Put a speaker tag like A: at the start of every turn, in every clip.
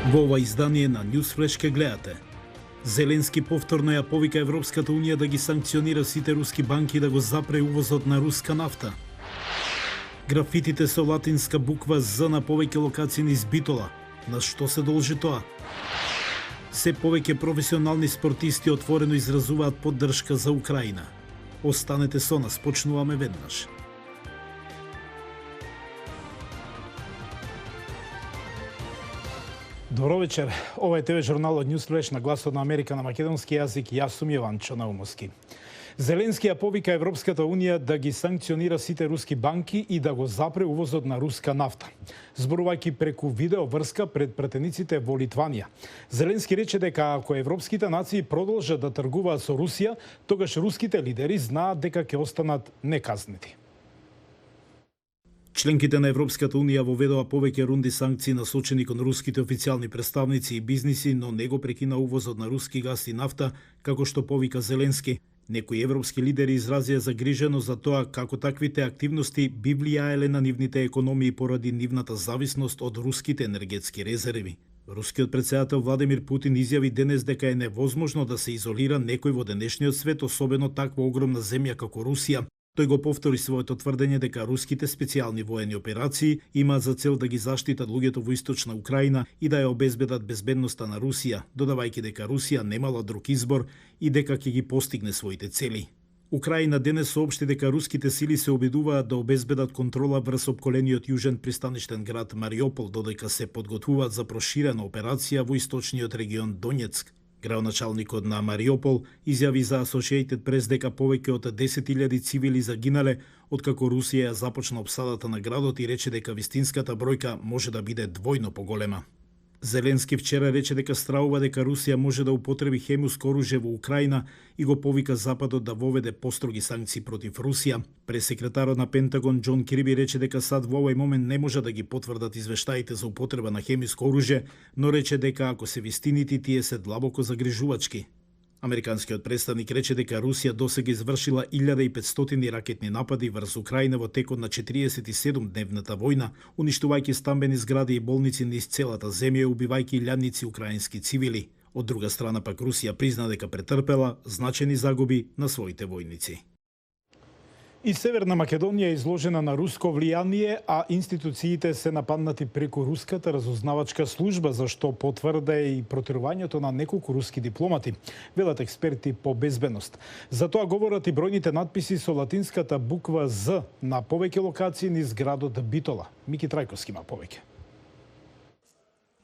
A: Во ова издание на Newsflash ке гледате. Зеленски повторно ја повика Европската Унија да ги санкционира сите руски банки да го запре увозот на руска нафта. Графитите со латинска буква З на повеќе локации низ Битола. На што се должи тоа? Се повеќе професионални спортисти отворено изразуваат поддршка за Украина. Останете со нас, почнуваме веднаш. Добро вечер. Ова е ТВ журналот Newsflash на гласот на Америка на македонски јазик. Јас сум Јованчо Наумовски. Зеленски ја повика Европската Унија да ги санкционира сите руски банки и да го запре увозот на руска нафта. Зборувајќи преку видео врска пред пратениците во Литванија, Зеленски рече дека ако европските нации продолжат да тргуваат со Русија, тогаш руските лидери знаат дека ќе останат неказнети. Членките на Европската Унија воведоа повеќе рунди санкции насочени кон руските официјални представници и бизниси, но не го прекина увозот на руски газ и нафта, како што повика Зеленски. Некои европски лидери изразија загриженост за тоа како таквите активности би влијаеле на нивните економии поради нивната зависност од руските енергетски резерви. Рускиот претседател Владимир Путин изјави денес дека е невозможно да се изолира некој во денешниот свет, особено таква огромна земја како Русија. Тој го повтори своето тврдење дека руските специјални воени операции имаат за цел да ги заштитат луѓето во источна Украина и да ја обезбедат безбедноста на Русија, додавајќи дека Русија немала друг избор и дека ќе ги постигне своите цели. Украина денес соопшти дека руските сили се обидуваат да обезбедат контрола врз опколениот јужен пристаништен град Мариупол, додека се подготвуваат за проширена операција во источниот регион Донецк. Градоначалникот на Мариупол изјави за Associated Press дека повеќе од 10.000 цивили загинале откако Русија ја започна опсадата на градот и рече дека вистинската бројка може да биде двојно поголема. Зеленски вчера рече дека стравува дека Русија може да употреби хемуско оружје во Украина и го повика Западот да воведе построги санкции против Русија. Пресекретарот на Пентагон Џон Кирби рече дека САД во овој момент не може да ги потврдат извештаите за употреба на хемиско оружје, но рече дека ако се вистините, тие се длабоко загрижувачки. Американскиот представник рече дека Русија досега извршила 1500 ракетни напади врз Украина во текот на 47-дневната војна, уништувајќи стамбени згради и болници низ целата земја и убивајќи илјадници украински цивили. Од друга страна пак Русија призна дека претрпела значајни загуби на своите војници. И Северна Македонија е изложена на руско влијание, а институциите се нападнати преку руската разузнавачка служба, за што потврда и протерувањето на неколку руски дипломати, велат експерти по безбедност. За тоа говорат и бројните надписи со латинската буква З на повеќе локации низ градот Битола. Мики Трајковски има повеќе.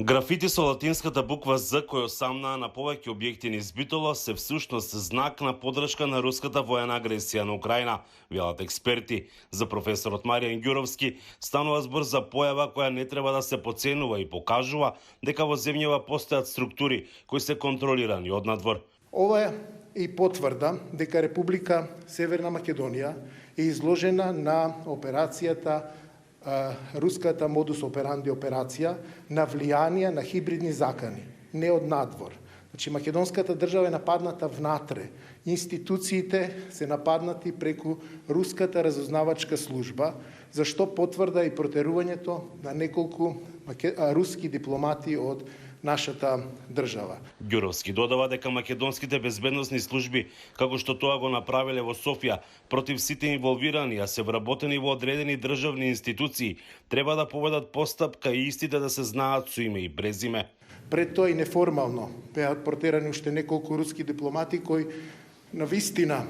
B: Графити со латинската буква З кои осамнаа на повеќе објекти низ Битола се всушност знак на поддршка на руската воена агресија на Украина, велат експерти. За професорот Маријан Ѓуровски станува збор за појава која не треба да се поценува и покажува дека во земјава постојат структури кои се контролирани од надвор.
C: Ова е и потврда дека Република Северна Македонија е изложена на операцијата руската модус операнди операција на влијание на хибридни закани, не од надвор. Значи, македонската држава е нападната внатре. Институциите се нападнати преку руската разузнавачка служба, зашто потврда и протерувањето на неколку руски дипломати од нашата држава.
B: Ѓуровски додава дека македонските безбедносни служби, како што тоа го направиле во Софија, против сите инволвирани, а се вработени во одредени државни институции, треба да поведат постапка и истите да се знаат со име и презиме.
C: Пред тоа и неформално беа протерани уште неколку руски дипломати кои навистина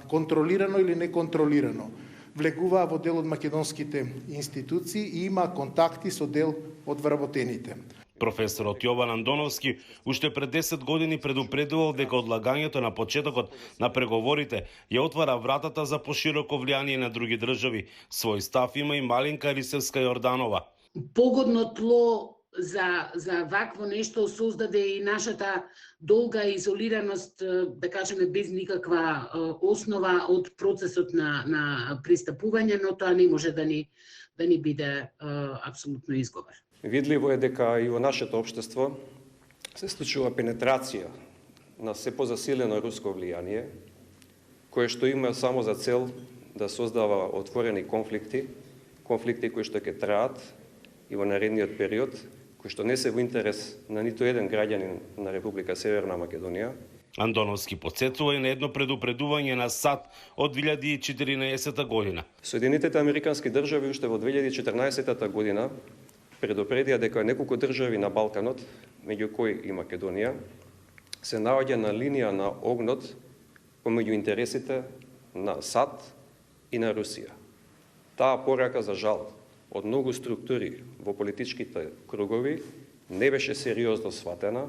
C: контролирано или неконтролирано влегуваа во дел од македонските институции и има контакти со дел од вработените.
B: Професорот Јован Андоновски уште пред 10 години предупредувал дека одлагањето на почетокот на преговорите ја отвара вратата за пошироко влијание на други држави. Свој став има и Малинка Рисевска Јорданова.
D: Погодно тло за вакво нешто создаде и нашата долга изолираност, да кажеме, без никаква основа од процесот на пристапување, но тоа не може да ни биде апсолутно изговор.
E: Видливо е дека и во нашето општество се случува пенетрација на се позасилено руско влијание, кое што има само за цел да создава отворени конфликти кои што ќе траат и во наредниот период, кои кои што не се во интерес на ниту еден граѓанин на Република Северна Македонија.
B: Андоновски подсетува и на едно предупредување на САД од 2014 година.
E: Соединетите Американски држави уште во 2014 година предупредија дека неколку држави на Балканот, меѓу кои и Македонија, се наоѓа на линија на огнот помеѓу интересите на САД и на Русија. Таа порака, за жал, од многу структури во политичките кругови не беше сериозно сватена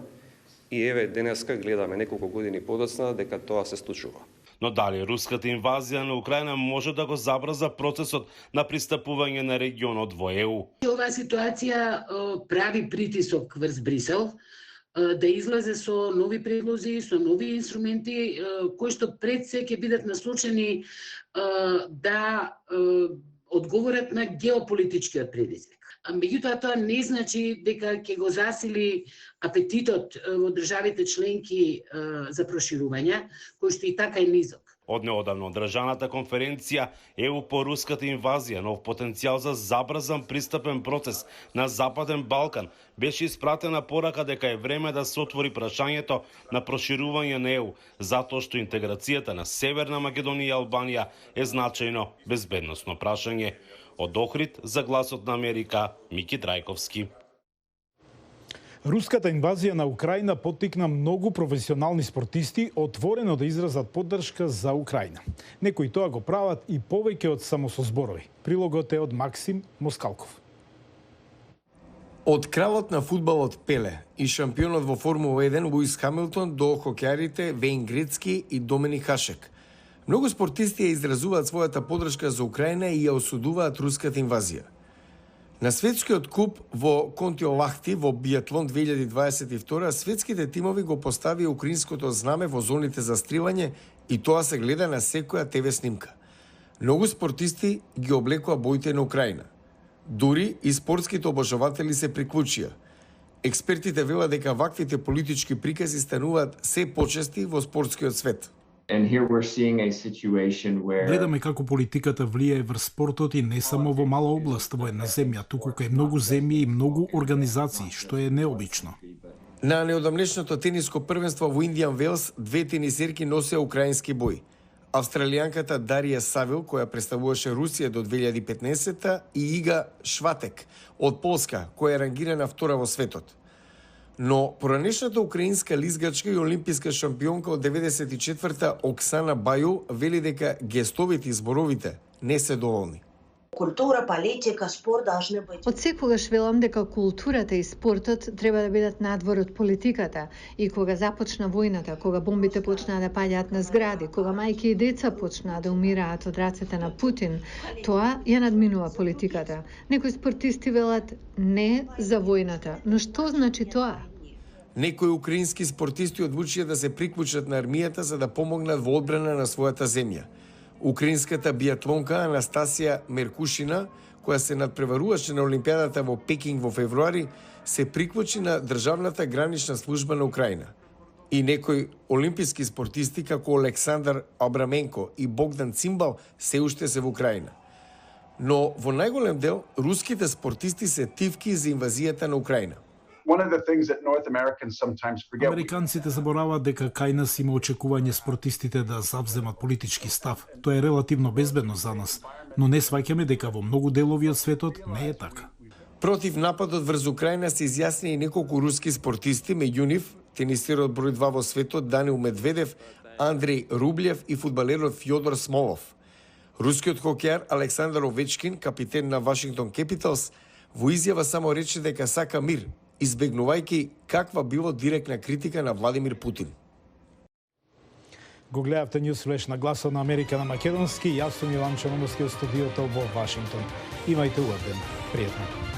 E: и еве денеска гледаме неколку години подоцна дека тоа се случува.
B: Но дали руската инвазија на Украина може да го забрза процесот на пристапување на регионот во ЕУ?
D: Оваа ситуација прави притисок врз Брисел да излезе со нови предлози, со нови инструменти кои што пред се ќе бидат насочени да одговорат на геополитичкиот предизвик. Меѓутоа, тоа не значи дека ќе го засили апетитот во државите членки за проширување, кој што и така е низок.
B: Од неодамно одржаната конференција ЕУ по руската инвазија, нов потенцијал за забрзан пристапен процес на Западен Балкан, беше испратена порака дека е време да се отвори прашањето на проширување на ЕУ, затоа што интеграцијата на Северна Македонија и Албанија е значајно безбедносно прашање. Од Охрид за Гласот на Америка, Мики Трајковски.
A: Руската инвазија на Украина поттикна многу професионални спортисти отворено да изразат поддршка за Украина. Некои тоа го прават и повеќе од само со зборови. Прилогот е од Максим Москалков.
F: Од кралот на фудбалот Пеле и шампионот во Формула 1 Луис Хамилтон до хокејарите Вејн Грецки и Доминик Хашек. Многу спортисти ја изразуваат својата поддршка за Украина и ја осудуваат руската инвазија. На светскиот куп во Контиолахти во биатлон 2022 светските тимови го поставија украинското знаме во зоните за стривање и тоа се гледа на секоја ТВ снимка. Многу спортисти ги облекоа боите на Украина. Дури и спортските обожаватели се приклучија. Експертите велат дека ваквите политички прикази стануваат се почести во спортскиот свет.
A: Гледаме како политиката влијае врз спортот и не само во мала област во една земја, туку кај многу земји и многу организации, што е необично.
F: На неодамнешното тениско првенство во Индијан Велс, две тенисерки носеа украински бој. Австралијанката Дарија Савил, која представуваше Русија до 2015-та, и Ига Шватек од Полска, која е рангирана втора во светот. Но поранешната украинска лизгачка и олимписка шампионка од 94-та Оксана Бају вели дека гестовите и зборовите не се доволни.
G: Култура, политика, спорт должны быть.
H: Од секогаш велам дека културата и спортот треба да бидат надвор од политиката. И кога започна војната, кога бомбите почнаа да паѓаат на згради, кога мајки и деца почнаа да умираат од рацете на Путин, тоа ја надминува политиката. Некои спортисти велат не за војната, но што значи тоа?
F: Некои украински спортисти одлучија да се приклучат на армијата за да помогнат во одбрана на својата земја. Украинската биатлонка Анастасија Меркушина, која се надпреваруваше на Олимпијадата во Пекинг во февруари, се приклучи на Државната гранична служба на Украина. И некои олимписки спортисти како Александар Абраменко и Богдан Цимбал се уште се во Украина. Но во најголем дел руските спортисти се тивки за инвазијата на Украина.
A: Американците забораваат дека кај нас има очекување спортистите да завземат политички став. Тоа е релативно безбедно за нас, но не сваќаме дека во многу делови од светот не е така.
F: Против нападот врз Украина се изјасни и неколку руски спортисти, меѓу нив тенисерот број 2 во светот Данил Медведев, Андреј Рублев и фудбалерот Фјодор Смолов. Рускиот хокејар Александар Овечкин, капитен на Вашингтон Кепиталс, во изјава само рече дека сака мир, избегнувајќи каква било директна критика на Владимир Путин.
A: Го гледавте News Flash на Гласот на Америка на македонски. Јас сум Милан Чановски од студиото во Вашингтон. Имајте убав ден. Пријатно.